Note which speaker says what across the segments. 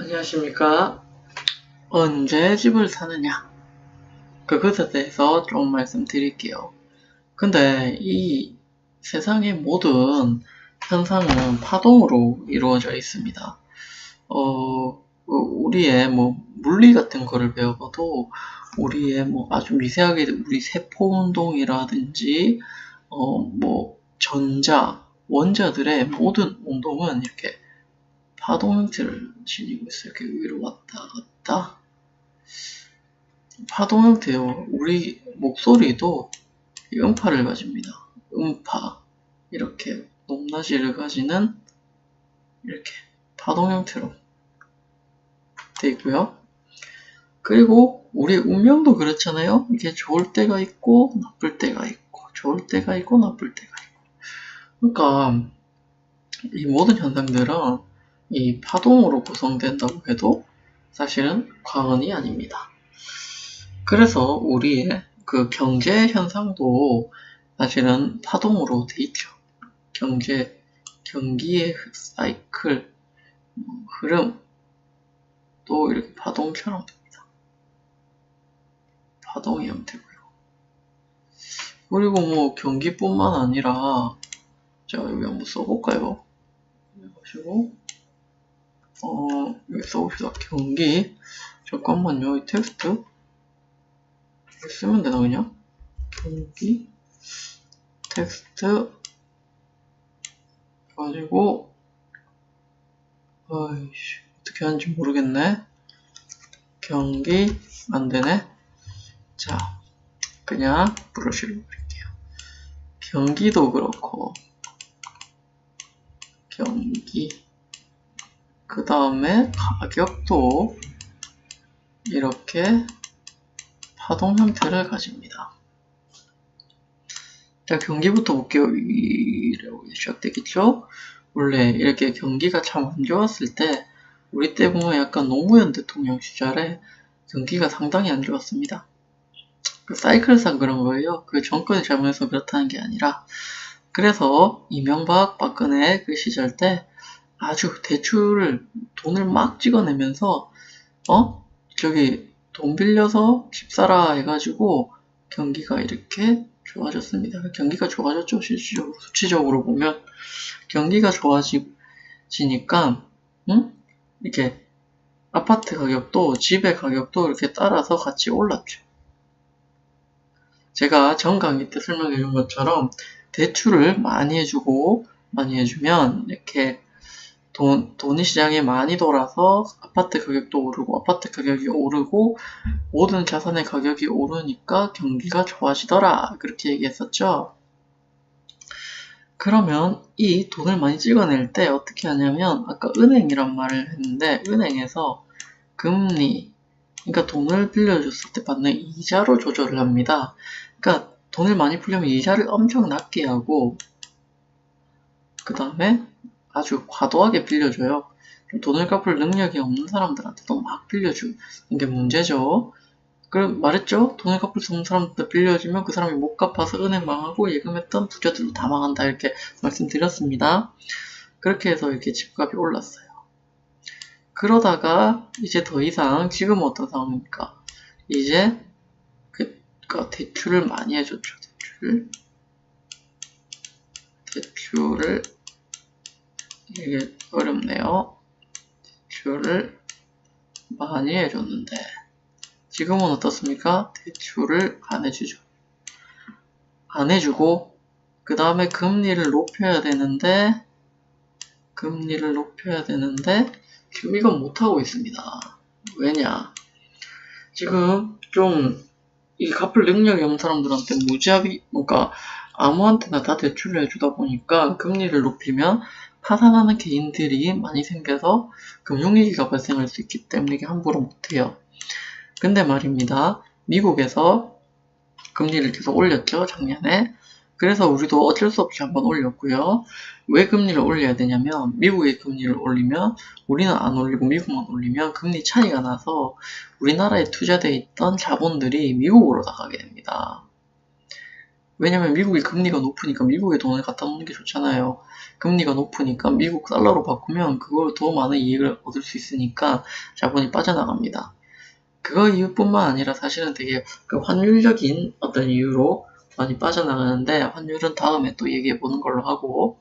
Speaker 1: 안녕하십니까. 언제 집을 사느냐? 그것에 대해서 좀 말씀드릴게요. 근데 이 세상의 모든 현상은 파동으로 이루어져 있습니다. 우리의 물리 같은 거를 배워봐도 우리의 아주 미세하게 우리 세포 운동이라든지 전자, 원자들의 모든 운동은 이렇게 파동 형태를 지니고 있어요. 이렇게 위로 왔다 갔다. 파동 형태요. 우리 목소리도 음파를 가집니다. 음파. 이렇게 높낮이를 가지는 이렇게 파동 형태로 되어 있고요. 그리고 우리 운명도 그렇잖아요. 이게 좋을 때가 있고 나쁠 때가 있고 좋을 때가 있고 나쁠 때가 있고. 그러니까 이 모든 현상들은 이 파동으로 구성된다고 해도 사실은 과언이 아닙니다. 그래서 우리의 그 경제 현상도 사실은 파동으로 돼 있죠. 경기의 사이클, 흐름, 또 이렇게 파동처럼 됩니다. 파동의 형태고요. 그리고 경기뿐만 아니라, 자, 여기 한번 써볼까요? 해가지고, 여기 써봅시다. 경기. 잠깐만요, 이 텍스트. 쓰면 되나, 그냥? 경기. 텍스트. 가지고, 아이씨, 어떻게 하는지 모르겠네. 경기, 안 되네. 자, 그냥 브러쉬를 그릴게요. 경기도 그렇고, 경기. 그 다음에 가격도 이렇게 파동 형태를 가집니다. 자, 경기부터 볼게요. 이라고 시작되겠죠? 원래 이렇게 경기가 참 안 좋았을 때, 우리 때 보면 약간 노무현 대통령 시절에 경기가 상당히 안 좋았습니다. 그 사이클상 그런 거예요. 그 정권이 잘못해서 그렇다는 게 아니라. 그래서 이명박 박근혜 그 시절 때 아주 돈을 막 찍어내면서, 돈 빌려서 집 사라 해가지고 경기가 이렇게 좋아졌습니다. 경기가 좋아졌죠. 실질적으로, 수치적으로 보면. 경기가 좋아지니까, 이렇게 아파트 가격도, 집의 가격도 이렇게 따라서 같이 올랐죠. 제가 전 강의 때 설명해 준 것처럼 대출을 많이 해주면 이렇게 돈이 시장에 많이 돌아서 아파트 가격도 오르고 아파트 가격이 오르고 모든 자산의 가격이 오르니까 경기가 좋아지더라. 그렇게 얘기했었죠. 그러면 이 돈을 많이 찍어낼 때 어떻게 하냐면 아까 은행이란 말을 했는데 은행에서 금리, 그러니까 돈을 빌려줬을 때 받는 이자로 조절을 합니다. 그러니까 돈을 많이 풀려면 이자를 엄청 낮게 하고 그 다음에 아주 과도하게 빌려줘요. 돈을 갚을 능력이 없는 사람들한테도 막 빌려주는 게 문제죠. 그럼 말했죠? 돈을 갚을 수 없는 사람한테 빌려주면 그 사람이 못 갚아서 은행 망하고 예금했던 부자들도 다 망한다 이렇게 말씀드렸습니다. 그렇게 해서 이렇게 집값이 올랐어요. 그러다가 이제 더 이상 지금은 어떤 상황입니까? 이제 대출을 많이 해줬죠. 대출을 이게 어렵네요. 대출을 많이 해줬는데 지금은 어떻습니까? 대출을 안 해주죠. 안 해주고 그 다음에 금리를 높여야 되는데 지금 이건 못하고 있습니다. 왜냐? 지금 좀 이 갚을 능력이 없는 사람들한테 무지하게 아무한테나 다 대출을 해주다 보니까 금리를 높이면 파산하는 개인들이 많이 생겨서 금융위기가 발생할 수 있기 때문에 이게 함부로 못해요. 근데 말입니다. 미국에서 금리를 계속 올렸죠, 작년에. 그래서 우리도 어쩔 수 없이 한번 올렸고요. 왜 금리를 올려야 되냐면 미국의 금리를 올리면 우리는 안 올리고 미국만 올리면 금리 차이가 나서 우리나라에 투자되어 있던 자본들이 미국으로 나가게 됩니다. 왜냐면 미국이 금리가 높으니까 미국에 돈을 갖다 놓는 게 좋잖아요. 금리가 높으니까 미국 달러로 바꾸면 그걸 더 많은 이익을 얻을 수 있으니까 자본이 빠져나갑니다. 그거 이유뿐만 아니라 사실은 되게 그 환율적인 어떤 이유로 많이 빠져나가는데, 환율은 다음에 또 얘기해 보는 걸로 하고,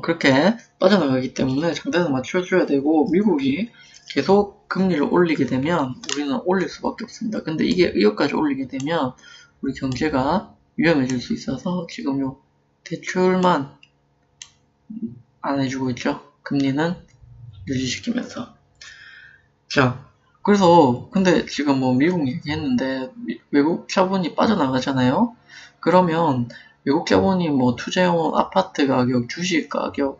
Speaker 1: 그렇게 빠져나가기 때문에 장단을 맞춰줘야 되고, 미국이 계속 금리를 올리게 되면 우리는 올릴 수밖에 없습니다. 근데 이게 여기까지 올리게 되면 우리 경제가 위험해질 수 있어서 지금 요 대출만 안 해주고 있죠. 금리는 유지시키면서. 자, 그래서 근데 지금 뭐 미국 얘기했는데 외국 자본이 빠져나가잖아요. 그러면 외국 자본이 뭐 투자용 아파트 가격, 주식 가격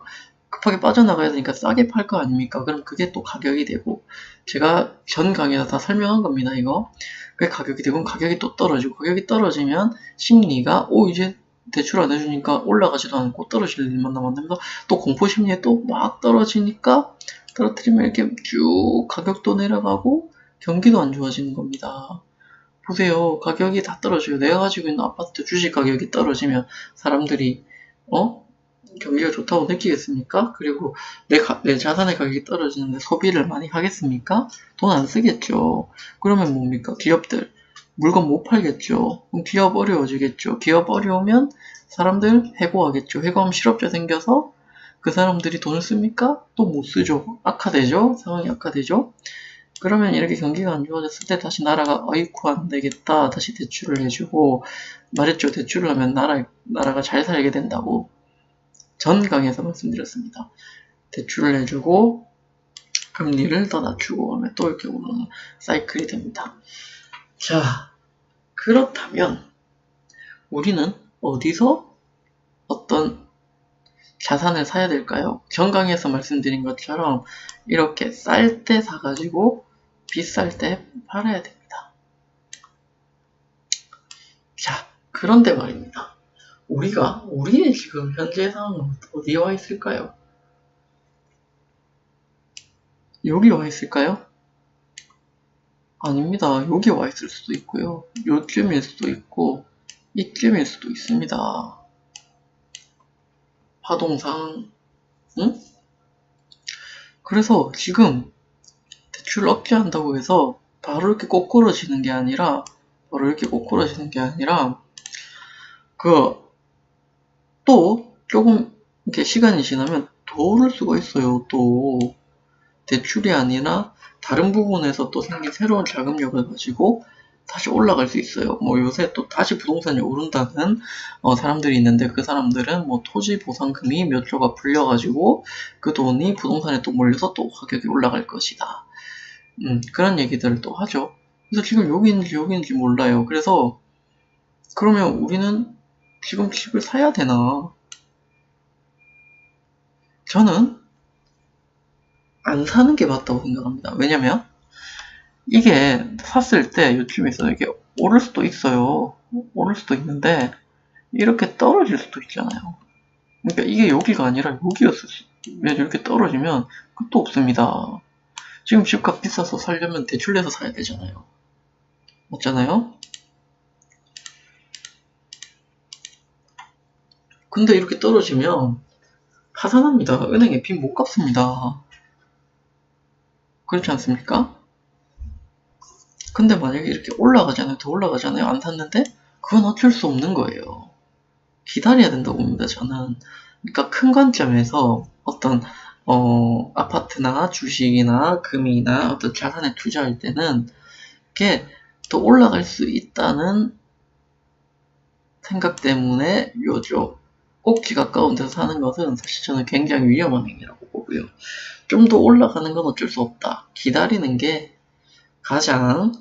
Speaker 1: 급하게 빠져나가야 되니까 싸게 팔 거 아닙니까? 그럼 그게 또 가격이 되고, 제가 전 강의에서 다 설명한 겁니다, 이거. 그게 가격이 되고 가격이 또 떨어지고, 가격이 떨어지면 심리가 이제 대출 안 해주니까 올라가지도 않고 떨어질 일만 남았는데 또 공포 심리에 또 막 떨어지니까, 떨어뜨리면 이렇게 쭉 가격도 내려가고 경기도 안 좋아지는 겁니다. 보세요. 가격이 다 떨어져요. 내가 가지고 있는 아파트 주식 가격이 떨어지면 사람들이 경기가 좋다고 느끼겠습니까? 그리고 내 자산의 가격이 떨어지는데 소비를 많이 하겠습니까? 돈 안 쓰겠죠. 그러면 뭡니까? 기업들 물건 못 팔겠죠. 그럼 기업 어려워지겠죠. 기업 어려우면 사람들 해고하겠죠. 해고하면 실업자 생겨서 그 사람들이 돈을 씁니까? 또 못 쓰죠. 악화되죠. 상황이 악화되죠. 그러면 이렇게 경기가 안 좋아졌을 때 다시 나라가 아이쿠 안 되겠다. 다시 대출을 해주고, 말했죠. 대출을 하면 나라가 잘 살게 된다고 전 강의에서 말씀드렸습니다. 대출을 해주고 금리를 더 낮추고 하면 또 이렇게 오르는 사이클이 됩니다. 자, 그렇다면 우리는 어디서 어떤 자산을 사야 될까요? 전 강의에서 말씀드린 것처럼 이렇게 쌀 때 사가지고 비쌀 때 팔아야 됩니다. 자, 그런데 말입니다. 우리의 지금 현재 상황은 어디에 와 있을까요? 여기 와 있을까요? 아닙니다. 여기 와 있을 수도 있고요. 요쯤일 수도 있고, 이쯤일 수도 있습니다. 파동상, 응? 그래서 지금 대출을 억제한다고 해서 바로 이렇게 꼬꾸러지는 게 아니라, 또 조금 이렇게 시간이 지나면 더 오를 수가 있어요. 또 대출이 아니라 다른 부분에서 또 생긴 새로운 자금력을 가지고 다시 올라갈 수 있어요. 뭐 요새 또 다시 부동산이 오른다는 사람들이 있는데, 그 사람들은 뭐 토지 보상금이 몇 조가 불려가지고 그 돈이 부동산에 또 몰려서 또 가격이 올라갈 것이다. 그런 얘기들을 또 하죠. 그래서 지금 여기인지 몰라요. 그래서 그러면 우리는 지금 집을 사야 되나? 저는 안 사는 게 맞다고 생각합니다. 왜냐면 이게 샀을 때 요즘에서 이게 오를 수도 있어요. 오를 수도 있는데 이렇게 떨어질 수도 있잖아요. 그러니까 이게 여기가 아니라 여기였으면 이렇게 떨어지면 끝도 없습니다. 지금 집값 비싸서 살려면 대출 내서 사야 되잖아요. 맞잖아요? 근데 이렇게 떨어지면 파산합니다. 은행에 빚 못 갚습니다. 그렇지 않습니까? 근데 만약에 이렇게 올라가잖아요. 더 올라가잖아요. 안 샀는데 그건 어쩔 수 없는 거예요. 기다려야 된다고 봅니다. 저는. 그러니까 큰 관점에서 어떤 아파트나 주식이나 금이나 어떤 자산에 투자할 때는 이게 더 올라갈 수 있다는 생각 때문에 요즘 꼭지 가까운 데서 사는 것은 사실 저는 굉장히 위험한 행위라고 보고요. 좀 더 올라가는 건 어쩔 수 없다. 기다리는 게 가장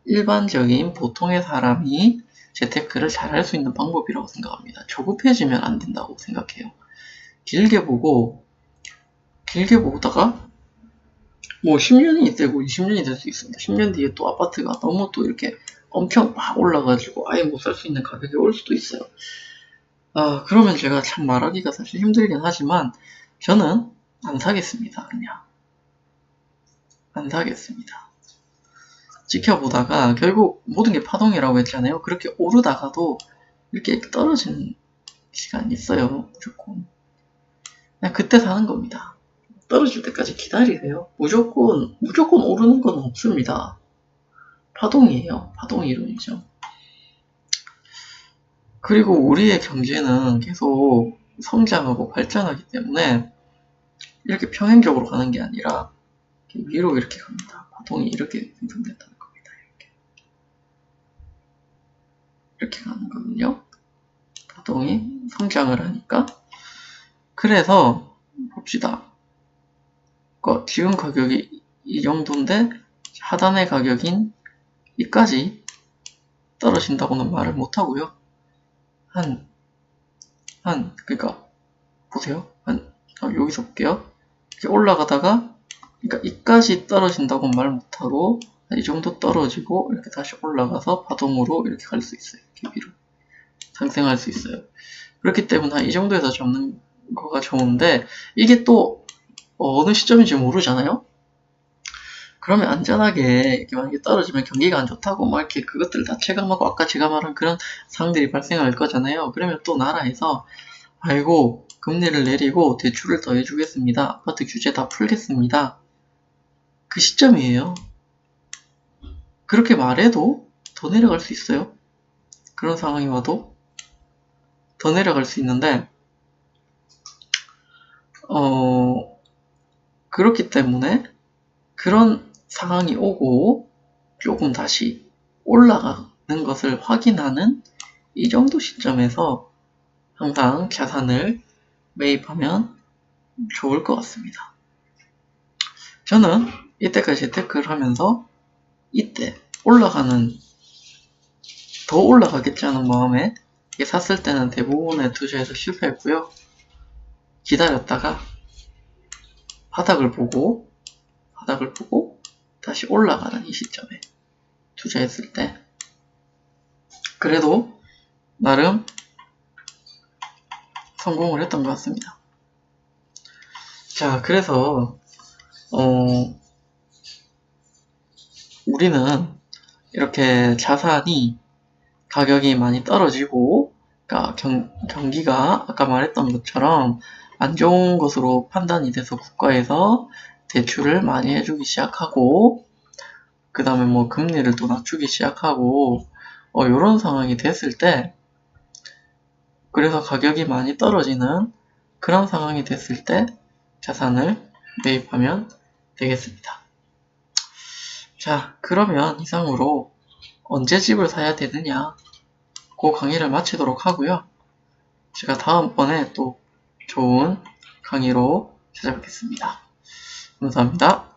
Speaker 1: 일반적인 보통의 사람이 재테크를 잘할 수 있는 방법이라고 생각합니다. 조급해지면 안 된다고 생각해요. 길게 보다가 뭐 10년이 되고 20년이 될 수 있습니다. 10년 뒤에 또 아파트가 너무 또 이렇게 엄청 막 올라가지고 아예 못 살 수 있는 가격이 올 수도 있어요. 그러면 제가 참 말하기가 사실 힘들긴 하지만 저는 안 사겠습니다. 그냥 안 사겠습니다. 지켜보다가 결국 모든 게 파동이라고 했잖아요. 그렇게 오르다가도 이렇게 떨어지는 시간이 있어요. 무조건. 그냥 그때 사는 겁니다. 떨어질 때까지 기다리세요. 무조건 오르는 건 없습니다. 파동이에요. 파동 이론이죠. 그리고 우리의 경제는 계속 성장하고 발전하기 때문에 이렇게 평행적으로 가는 게 아니라 위로 이렇게 갑니다. 파동이 이렇게 생성된다는 겁니다. 이렇게 가는 거군요. 파동이 성장을 하니까. 그래서 봅시다. 지금 가격이 이 정도인데 하단의 가격인 이까지 떨어진다고는 말을 못하고요. 그러니까 보세요. 여기서 볼게요. 이렇게 올라가다가 그러니까 이까지 떨어진다고 말 못하고 이 정도 떨어지고 이렇게 다시 올라가서 파동으로 이렇게 갈 수 있어요. 이렇게 위로 상승할 수 있어요. 그렇기 때문에 이 정도에서 잡는 거가 좋은데 이게 또 어느 시점인지 모르잖아요. 그러면 안전하게 이렇게 만약에 떨어지면 경기가 안 좋다고 막 이렇게 그것들을 다 체감하고 아까 제가 말한 그런 상황들이 발생할 거잖아요. 그러면 또 나라에서 아이고 금리를 내리고 대출을 더 해주겠습니다. 아파트 규제 다 풀겠습니다. 그 시점이에요. 그렇게 말해도 더 내려갈 수 있어요. 그런 상황이 와도 더 내려갈 수 있는데 그렇기 때문에 그런 상황이 오고 조금 다시 올라가는 것을 확인하는 이 정도 시점에서 항상 자산을 매입하면 좋을 것 같습니다. 저는 이때까지 재테크를 하면서 이때 더 올라가겠지 하는 마음에 샀을 때는 대부분의 투자에서 실패했고요. 기다렸다가 바닥을 보고 다시 올라가는 이 시점에 투자했을 때 그래도 나름 성공을 했던 것 같습니다. 자, 그래서 우리는 이렇게 자산이 가격이 많이 떨어지고 그러니까 경기가 아까 말했던 것처럼 안 좋은 것으로 판단이 돼서 국가에서 대출을 많이 해주기 시작하고 그 다음에 뭐 금리를 또 낮추기 시작하고 이런 상황이 됐을 때 그래서 가격이 많이 떨어지는 그런 상황이 됐을 때 자산을 매입하면 되겠습니다. 자, 그러면 이상으로 언제 집을 사야 되느냐 그 강의를 마치도록 하고요. 제가 다음번에 또 좋은 강의로 찾아뵙겠습니다. 감사합니다.